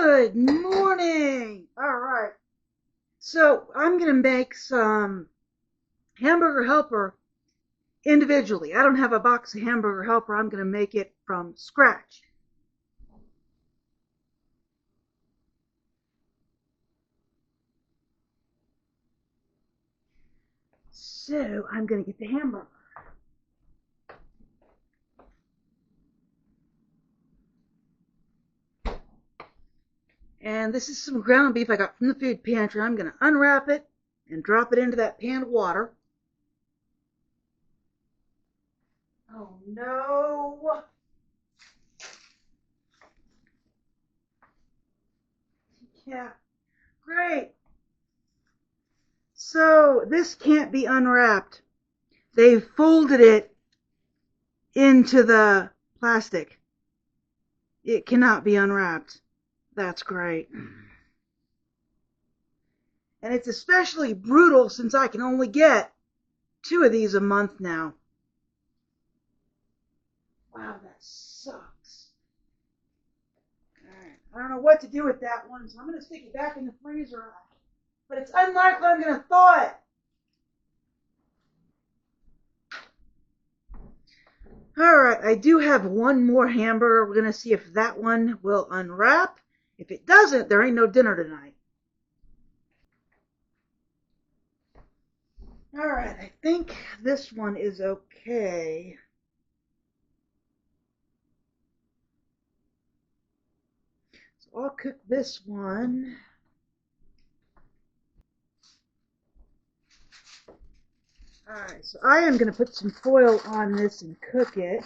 Good morning. All right. So I'm going to make some hamburger helper individually. I don't have a box of hamburger helper. I'm going to make it from scratch. So I'm going to get the hamburger. And this is some ground beef I got from the food pantry. I'm going to unwrap it and drop it into that pan of water. Oh no. Yeah, great. So this can't be unwrapped. They folded it into the plastic. It cannot be unwrapped. That's great. And it's especially brutal since I can only get 2 of these a month now. Wow, that sucks. Alright, I don't know what to do with that one, so I'm going to stick it back in the freezer. But it's unlikely I'm going to thaw it. Alright, I do have one more hamburger. We're going to see if that one will unwrap. If it doesn't, there ain't no dinner tonight. Alright, I think this one is okay. So I'll cook this one. Alright, so I am going to put some foil on this and cook it.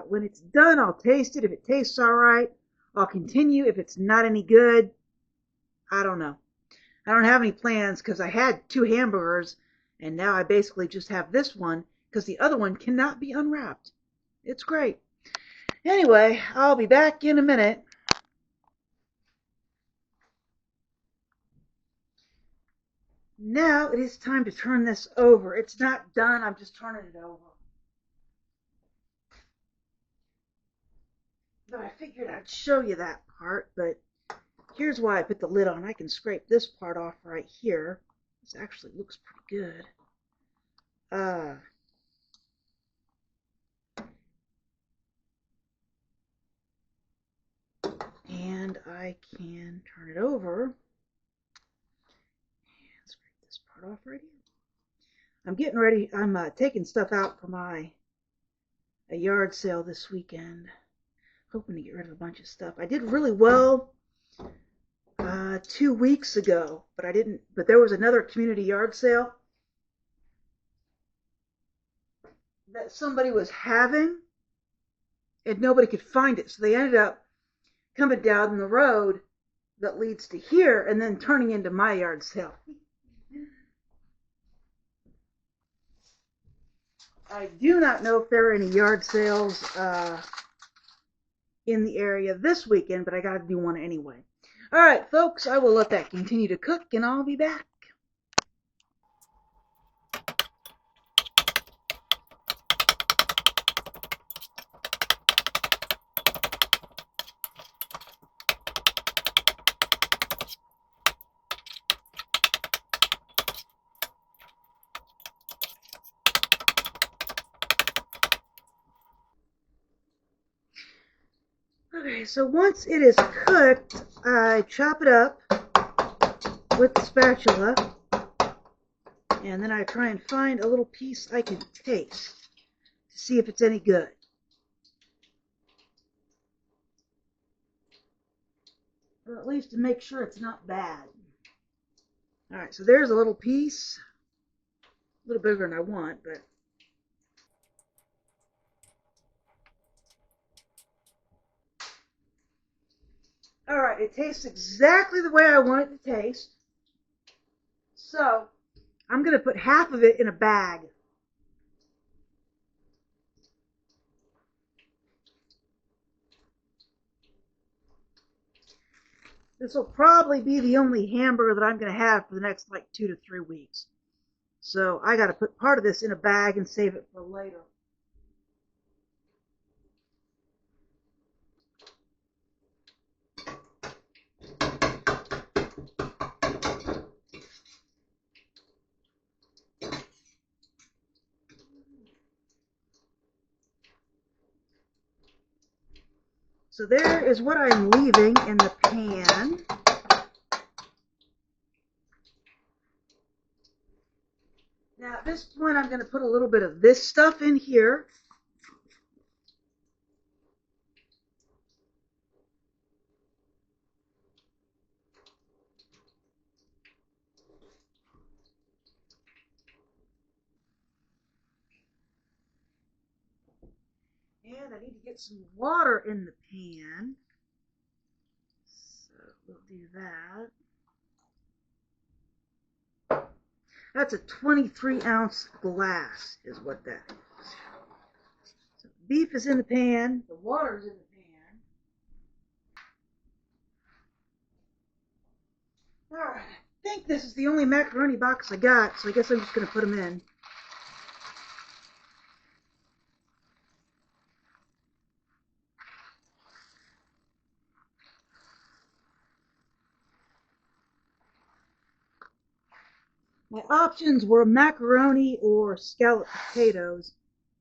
When it's done, I'll taste it. If it tastes alright, I'll continue. If it's not any good, I don't know. I don't have any plans because I had 2 hamburgers and now I basically just have this one because the other one cannot be unwrapped. It's great. Anyway, I'll be back in a minute. Now it is time to turn this over. It's not done. I'm just turning it over. But I figured I'd show you that part, but here's why I put the lid on. I can scrape this part off right here. This actually looks pretty good. And I can turn it over and scrape this part off right here. I'm getting ready. I'm taking stuff out for a yard sale this weekend. Hoping to get rid of a bunch of stuff. I did really well 2 weeks ago, but I didn't. But there was another community yard sale that somebody was having, and nobody could find it, so they ended up coming down the road that leads to here and then turning into my yard sale. I do not know if there are any yard sales in the area this weekend, but I got to do one anyway. All right, folks, I will let that continue to cook, and I'll be back. Okay, so once it is cooked, I chop it up with the spatula, and then I try and find a little piece I can taste to see if it's any good. Or at least to make sure it's not bad. Alright, so there's a little piece. A little bigger than I want, but alright, it tastes exactly the way I want it to taste. So, I'm going to put half of it in a bag. This will probably be the only hamburger that I'm going to have for the next 2 to 3 weeks. So I got to put part of this in a bag and save it for later. So there is what I'm leaving in the pan. Now at this point I'm going to put a little bit of this stuff in here. And I need to get some water in the pan. So we'll do that. That's a 23-ounce glass is what that is. So beef is in the pan. The water is in the pan. Alright, I think this is the only macaroni box I got, so I guess I'm just going to put them in. My options were macaroni or scalloped potatoes.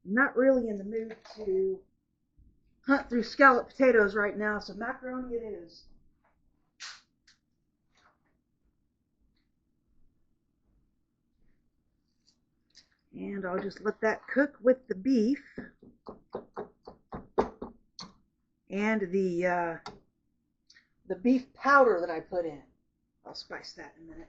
I'm not really in the mood to hunt through scalloped potatoes right now, so macaroni it is. And I'll just let that cook with the beef and the beef powder that I put in. I'll spice that in a minute.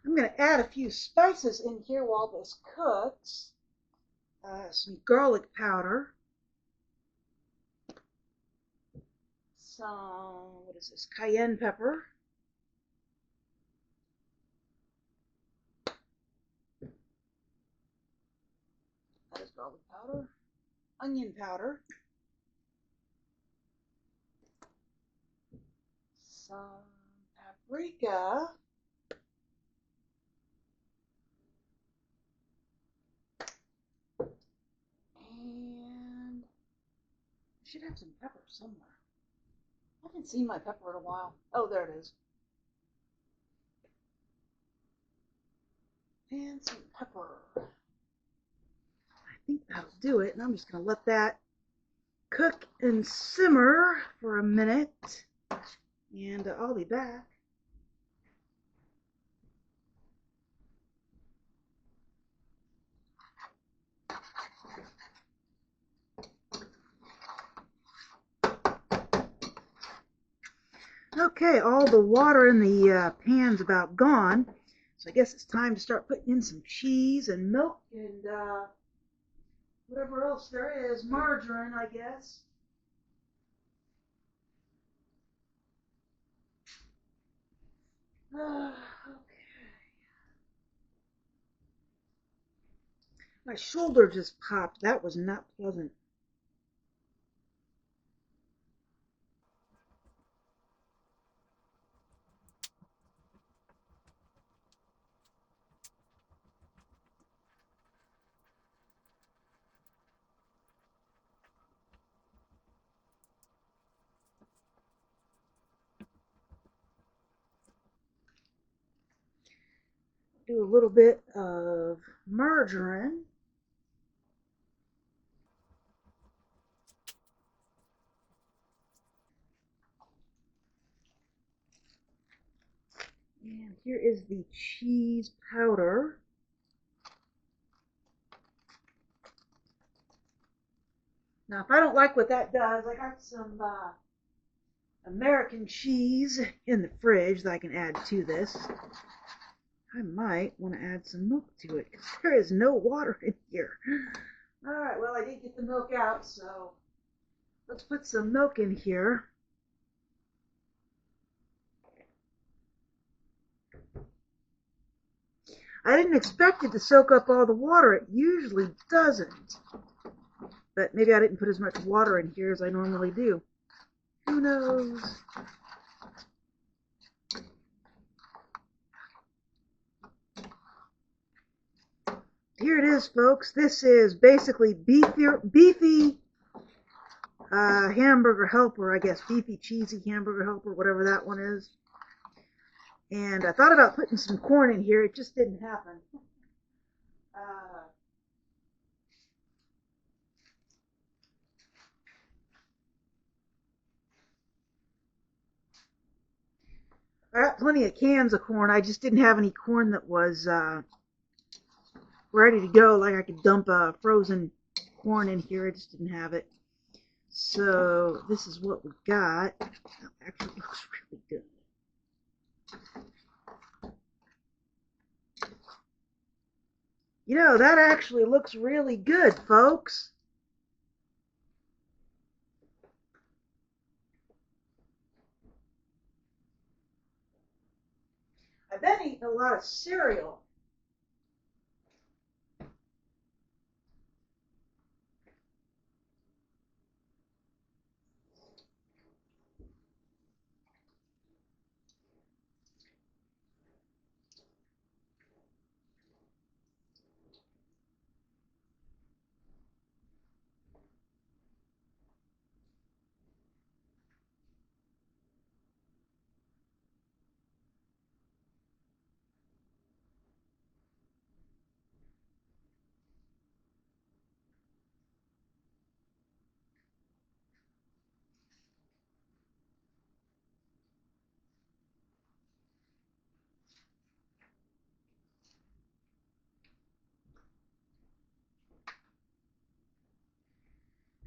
I'm going to add a few spices in here while this cooks. Some garlic powder. Some, what is this, cayenne pepper. That is garlic powder. Onion powder. Some paprika. And I should have some pepper somewhere. I haven't seen my pepper in a while. Oh, there it is. And some pepper. I think that'll do it. And I'm just going to let that cook and simmer for a minute. And I'll be back. Okay, all the water in the pan's about gone, so I guess it's time to start putting in some cheese and milk and whatever else there is, margarine, I guess. Okay. My shoulder just popped. That was not pleasant. Do a little bit of margarine. And here is the cheese powder. Now, if I don't like what that does, I got some American cheese in the fridge that I can add to this. I might want to add some milk to it because there is no water in here. Alright, well, I did get the milk out, so let's put some milk in here. I didn't expect it to soak up all the water. It usually doesn't. But maybe I didn't put as much water in here as I normally do. Who knows? Here it is, folks. This is basically beefy hamburger helper, I guess, beefy, cheesy hamburger helper, whatever that one is. And I thought about putting some corn in here. It just didn't happen. I got plenty of cans of corn. I just didn't have any corn that was ready to go. Like I could dump frozen corn in here. I just didn't have it. So this is what we got. That actually looks really good. You know, that actually looks really good, folks. I've been eating a lot of cereal.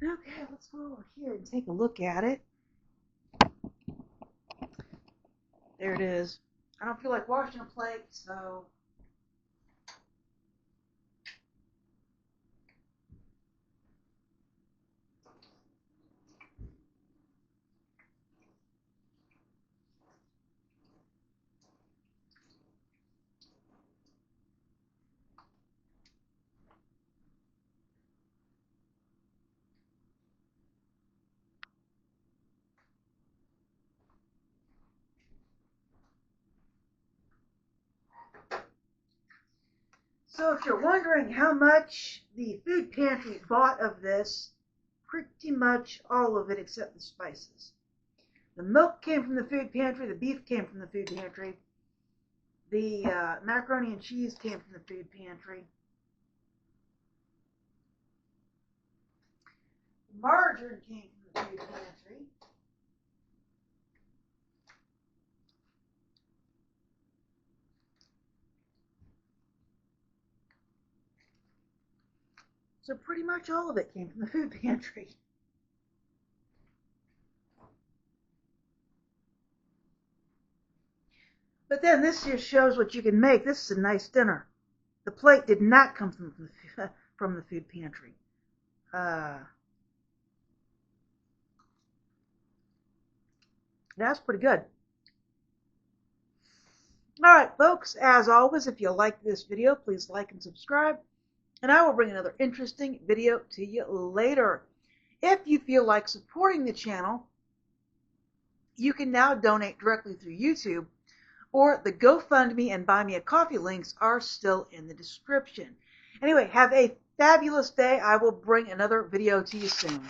Okay, let's go over here and take a look at it. There it is. I don't feel like washing a plate, so So if you're wondering how much the food pantry bought of this, pretty much all of it except the spices. The milk came from the food pantry, the beef came from the food pantry, the macaroni and cheese came from the food pantry. The margarine came from the food pantry. So pretty much all of it came from the food pantry. But then this just shows what you can make. This is a nice dinner. The plate did not come from the food pantry. That's pretty good. Alright, folks, as always, if you like this video, please like and subscribe. And I will bring another interesting video to you later. If you feel like supporting the channel, you can now donate directly through YouTube, or the GoFundMe and Buy Me a Coffee links are still in the description. Anyway, have a fabulous day. I will bring another video to you soon.